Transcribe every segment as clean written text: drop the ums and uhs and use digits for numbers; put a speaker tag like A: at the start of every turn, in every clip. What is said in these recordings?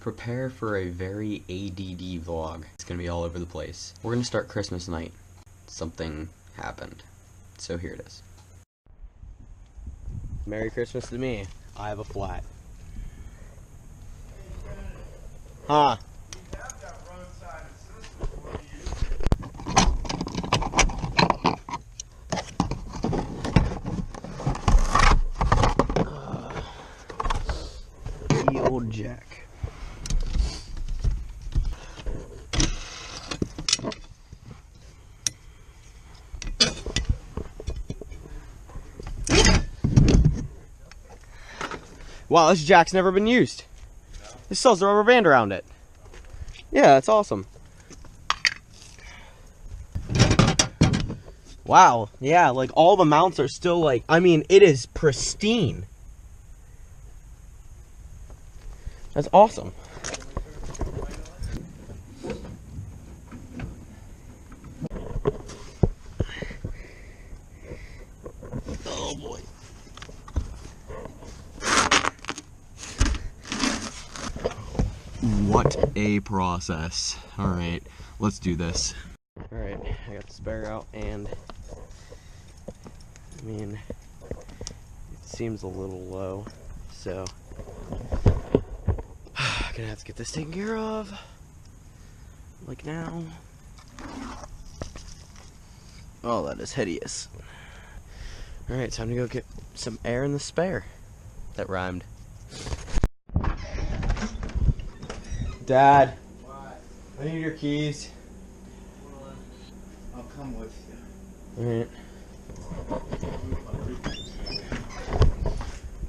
A: Prepare for a very ADD vlog. It's gonna be all over the place. We're gonna start Christmas night. Something happened. So here it is. Merry Christmas to me. I have a flat. Huh? The old jack. Wow, this jack's never been used. This still has the rubber band around it. Yeah, that's awesome. Wow, yeah, like all the mounts are still like, I mean, it is pristine. That's awesome. Oh boy. What a process. Alright, let's do this. Alright, I got the spare out, and I mean, it seems a little low, so I'm gonna have to get this taken care of, like now. Oh, that is hideous. Alright, time to go get some air in the spare. That rhymed. Dad, what? I need your keys.
B: I'll come with you.
A: Alright.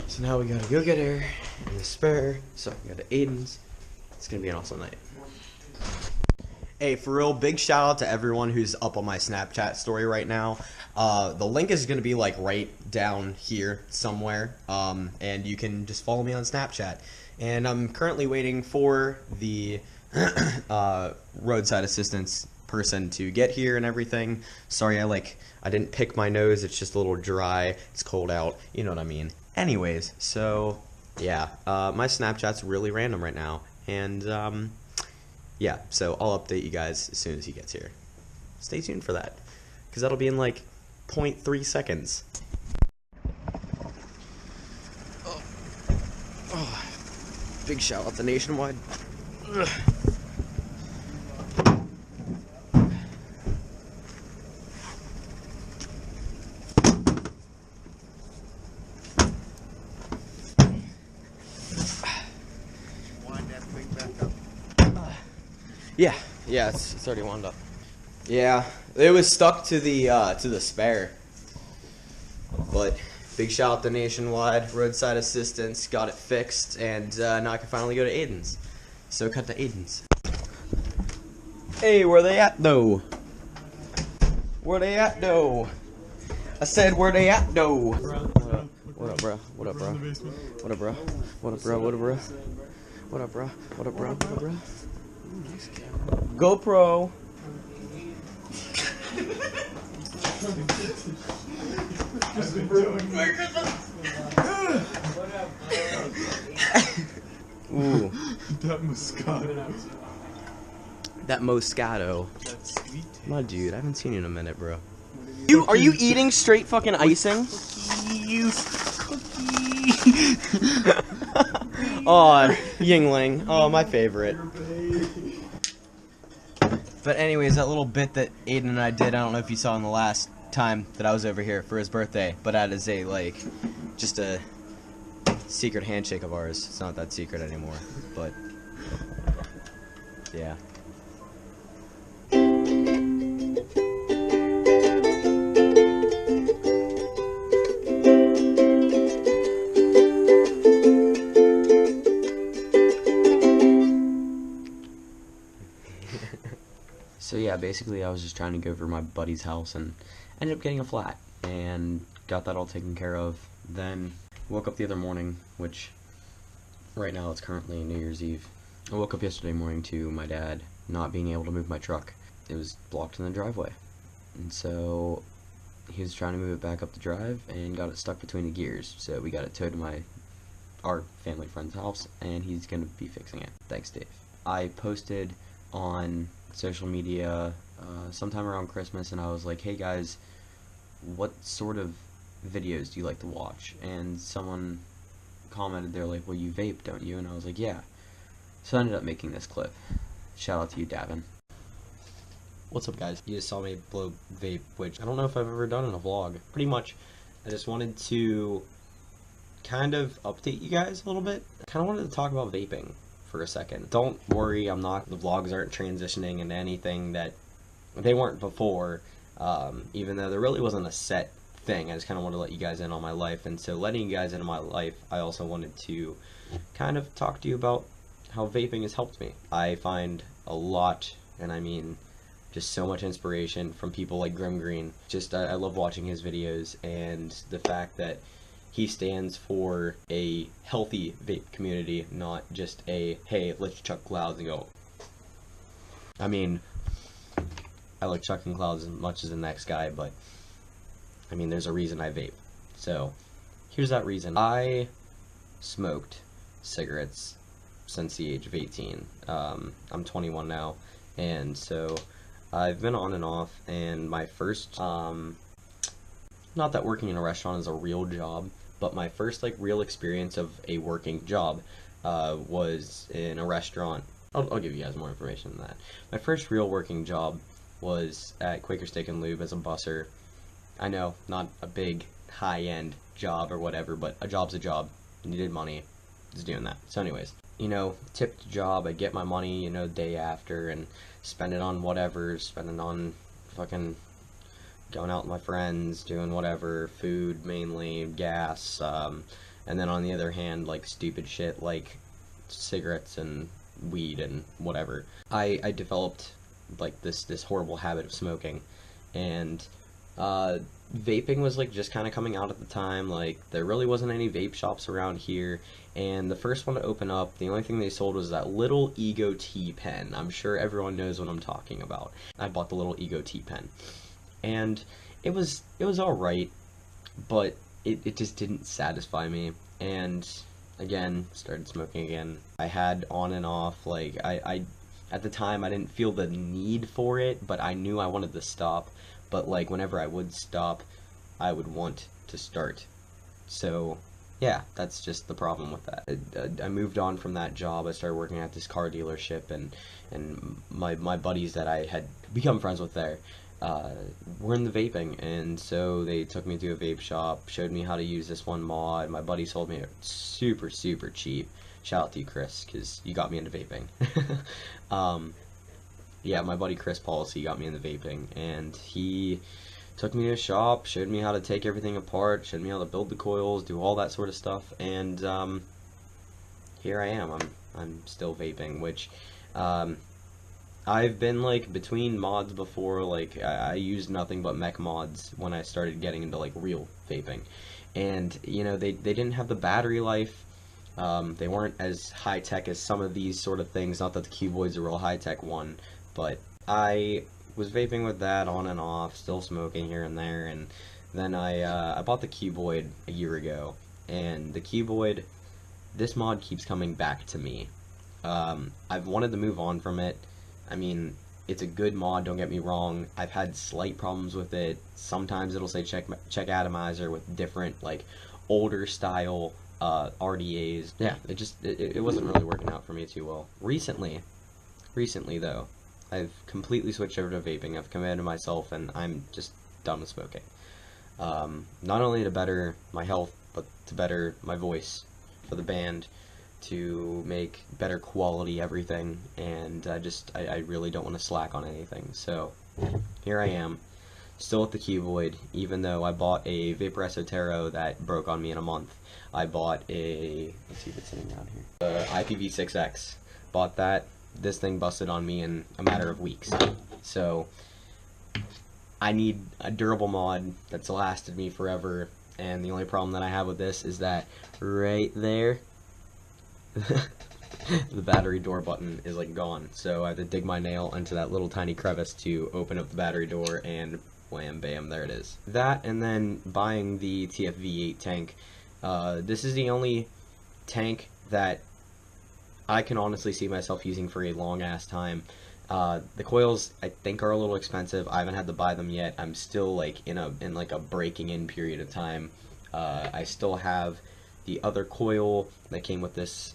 A: So now we gotta go get air in the spare, so I can go to Aiden's. It's gonna be an awesome night. Hey, for real, big shout out to everyone who's up on my Snapchat story right now. The link is gonna be like right down here somewhere, and you can just follow me on Snapchat. And I'm currently waiting for the roadside assistance person to get here and everything. Sorry, I didn't pick my nose. It's just a little dry. It's cold out. You know what I mean. Anyways, so yeah, my Snapchat's really random right now, and yeah, so I'll update you guys as soon as he gets here. Stay tuned for that, because that'll be in like 0.3 seconds. Oh. Big shout out to Nationwide. Ugh.
B: Wind that thing back up.
A: Yeah, it's already wound up. Yeah, it was stuck to the spare. But big shout out to Nationwide, roadside assistance, got it fixed, and now I can finally go to Aiden's. So cut to Aiden's. Hey, where they at though? Where they at though? I said where they at though? What up, bro? What up, bro? What up, bro? What up, bro? What up, bro? What up, bro? What up, bro? What up, bro? GoPro. Ooh.
B: That Moscato.
A: That Moscato.
B: That sweet taste.
A: My dude, I haven't seen you in a minute, bro. Are you eating straight fucking icing?
B: Cookie.
A: Aw, Yingling. Oh, my favorite. But anyways, that little bit that Aiden and I did, I don't know if you saw in the last time that I was over here for his birthday, but that is a, like, just a secret handshake of ours. It's not that secret anymore, but yeah. So yeah, basically I was just trying to go over my buddy's house and ended up getting a flat and got that all taken care of. Then woke up the other morning, which right now it's currently New Year's Eve. I woke up yesterday morning to my dad not being able to move my truck. It was blocked in the driveway. And so he was trying to move it back up the drive and got it stuck between the gears. So we got it towed to our family friend's house, and he's gonna be fixing it. Thanks, Dave. I posted on social media sometime around Christmas, and I was like, hey guys, what sort of videos do you like to watch? And someone commented, they're like, well, you vape, don't you? And I was like, yeah. So I ended up making this clip. Shout out to you, Davin. What's up, guys? You just saw me blow vape, which I don't know if I've ever done in a vlog. Pretty much, I just wanted to kind of update you guys a little bit. I kind of wanted to talk about vaping for a second. Don't worry, the vlogs aren't transitioning into anything that they weren't before, even though there really wasn't a set thing. I just kind of wanted to let you guys in on my life, and so letting you guys into my life, I also wanted to kind of talk to you about how vaping has helped me. I find a lot, and I mean just so much inspiration from people like Grim Green. Just I love watching his videos, and the fact that he stands for a healthy vape community, not just a, hey, let's chuck clouds and go. I mean, I like chucking clouds as much as the next guy, but I mean, there's a reason I vape. So here's that reason. I smoked cigarettes since the age of 18. I'm 21 now, and so I've been on and off, and my first, not that working in a restaurant is a real job, but my first like real experience of a working job was in a restaurant. I'll give you guys more information than that. My first real working job was at Quaker Steak and Lube as a busser. I know, not a big high-end job or whatever, but a job's a job. Needed money. Just doing that. So anyways, you know, tipped job, I get my money, you know, day after, and spend it on whatever, spend it on fucking going out with my friends, doing whatever, food mainly, gas, and then on the other hand, like, stupid shit like cigarettes and weed and whatever. I developed, like, this horrible habit of smoking, and vaping was like just kind of coming out at the time. Like, there really wasn't any vape shops around here, and the first one to open up, the only thing they sold was that little Ego T pen. I'm sure everyone knows what I'm talking about. I bought the little Ego T pen, and it was alright, but it just didn't satisfy me, and again, started smoking again. I had on and off, like, I at the time I didn't feel the need for it, but I knew I wanted to stop. But like, whenever I would stop, I would want to start. So yeah, that's just the problem with that. I moved on from that job. I started working at this car dealership, and my buddies that I had become friends with there were in the vaping, and so they took me to a vape shop, showed me how to use this one mod. My buddy sold me it super cheap. Shout out to you, Chris, because you got me into vaping. Yeah, my buddy Chris Policy got me into vaping, and he took me to a shop, showed me how to take everything apart, showed me how to build the coils, do all that sort of stuff, and here I am. I'm still vaping, which I've been like between mods before. Like, I used nothing but mech mods when I started getting into like real vaping, and you know, they didn't have the battery life. They weren't as high tech as some of these sort of things. Not that the Cuboid's a real high tech one, but I was vaping with that on and off, still smoking here and there, and then I bought the Cuboid a year ago, and the Cuboid, this mod keeps coming back to me. I've wanted to move on from it. I mean, it's a good mod, don't get me wrong. I've had slight problems with it. Sometimes it'll say check atomizer with different, like, older style RDAs. Yeah, it wasn't really working out for me too well. Recently though, I've completely switched over to vaping. I've committed to myself, and I'm just done with smoking. Not only to better my health, but to better my voice for the band, to make better quality everything, and I really don't want to slack on anything. So here I am, still at the Cuboid, even though I bought a Vapor Esotero that broke on me in a month. I bought a, let's see if it's sitting down here, IPv6X. Bought that. This thing busted on me in a matter of weeks. So I need a durable mod that's lasted me forever, and the only problem that I have with this is that right there, the battery door button is like gone. So I have to dig my nail into that little tiny crevice to open up the battery door, and wham bam, there it is. That, and then buying the TFV8 tank. This is the only tank that I can honestly see myself using for a long ass time. The coils I think are a little expensive. I haven't had to buy them yet. I'm still like in like a breaking in period of time. I still have the other coil that came with this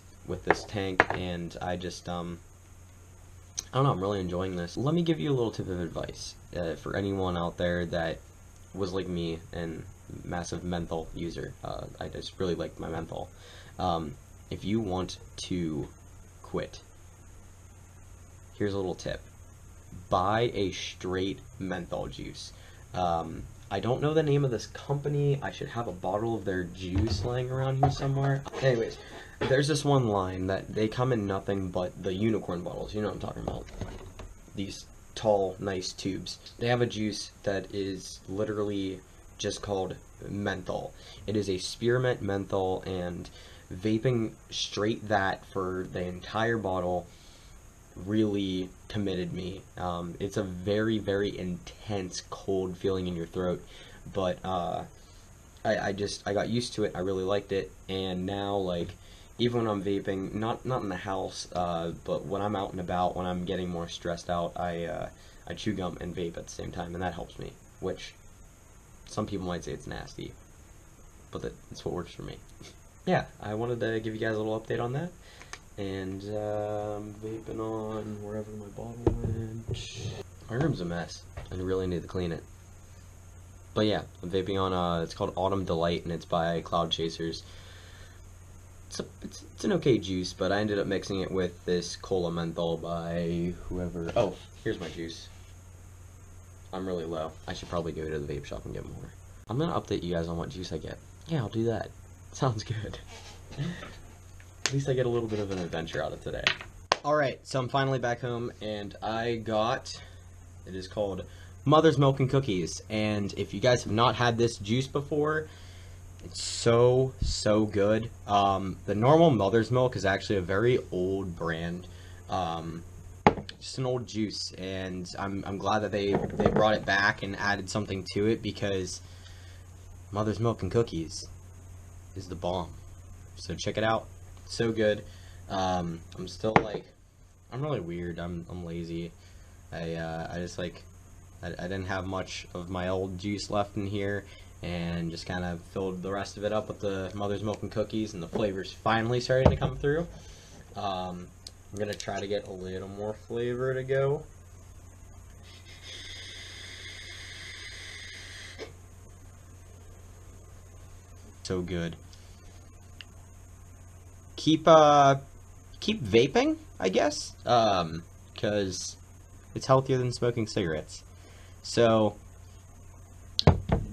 A: tank, and I just I don't know, I'm really enjoying this. Let me give you a little tip of advice for anyone out there that was like me and massive menthol user. I just really like my menthol. If you want to quit, here's a little tip. Buy a straight menthol juice. I don't know the name of this company. I should have a bottle of their juice laying around here somewhere. Anyways, there's this one line that they come in nothing but the unicorn bottles. You know what I'm talking about. These tall, nice tubes. They have a juice that is literally just called menthol. It is a spearmint menthol, and vaping straight that for the entire bottle really committed me. It's a very, very intense cold feeling in your throat, but I got used to it. I really liked it, and now, like, even when I'm vaping, not in the house, but when I'm out and about, when I'm getting more stressed out, I chew gum and vape at the same time, and that helps me, which some people might say it's nasty, but that's what works for me. Yeah, I wanted to give you guys a little update on that. And vaping on wherever my bottle went. My room's a mess. I really need to clean it. But yeah, I'm vaping on it's called Autumn Delight, and it's by Cloud Chasers. It's an okay juice, but I ended up mixing it with this Cola Menthol by whoever. Oh, here's my juice. I'm really low. I should probably go to the vape shop and get more. I'm gonna update you guys on what juice I get. Yeah, I'll do that. Sounds good. At least I get a little bit of an adventure out of today. Alright, so I'm finally back home, and I got, it is called Mother's Milk and Cookies, and if you guys have not had this juice before, it's so good. The normal Mother's Milk is actually a very old brand, just an old juice, and I'm glad that they brought it back and added something to it, because Mother's Milk and Cookies is the bomb. So check it out. So good. I'm still like, I'm really weird. I'm lazy. I just like, I didn't have much of my old juice left in here, and just kind of filled the rest of it up with the Mother's Milk and Cookies, and the flavor's finally starting to come through. I'm gonna try to get a little more flavor to go. So good. Keep vaping, I guess, because it's healthier than smoking cigarettes. So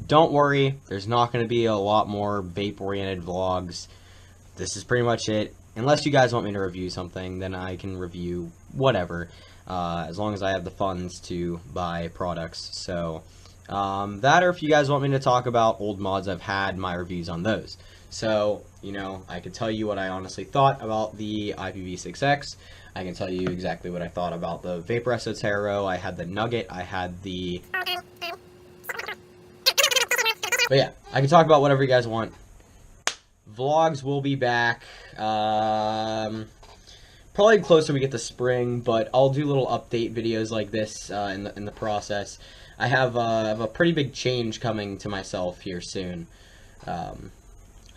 A: don't worry, there's not going to be a lot more vape-oriented vlogs. This is pretty much it. Unless you guys want me to review something, then I can review whatever, as long as I have the funds to buy products. So that, or if you guys want me to talk about old mods I've had, my reviews on those. So, you know, I could tell you what I honestly thought about the IPv6X. I can tell you exactly what I thought about the Vapor Esoterro. I had the Nugget. I had the... But yeah, I can talk about whatever you guys want. Vlogs will be back. Probably closer we get to spring, but I'll do little update videos like this in the process. I have a pretty big change coming to myself here soon.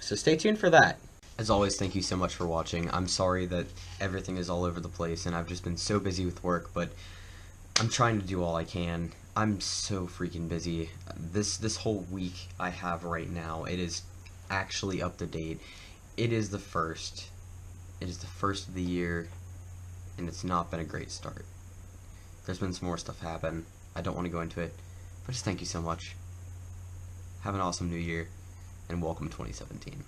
A: So stay tuned for that. As always, thank you so much for watching. I'm sorry that everything is all over the place, and I've just been so busy with work, but I'm trying to do all I can. I'm so freaking busy. This whole week I have right now, it is actually up to date. It is the first. It is the first of the year, and it's not been a great start. There's been some more stuff happen. I don't want to go into it, but just thank you so much. Have an awesome new year, and welcome 2017.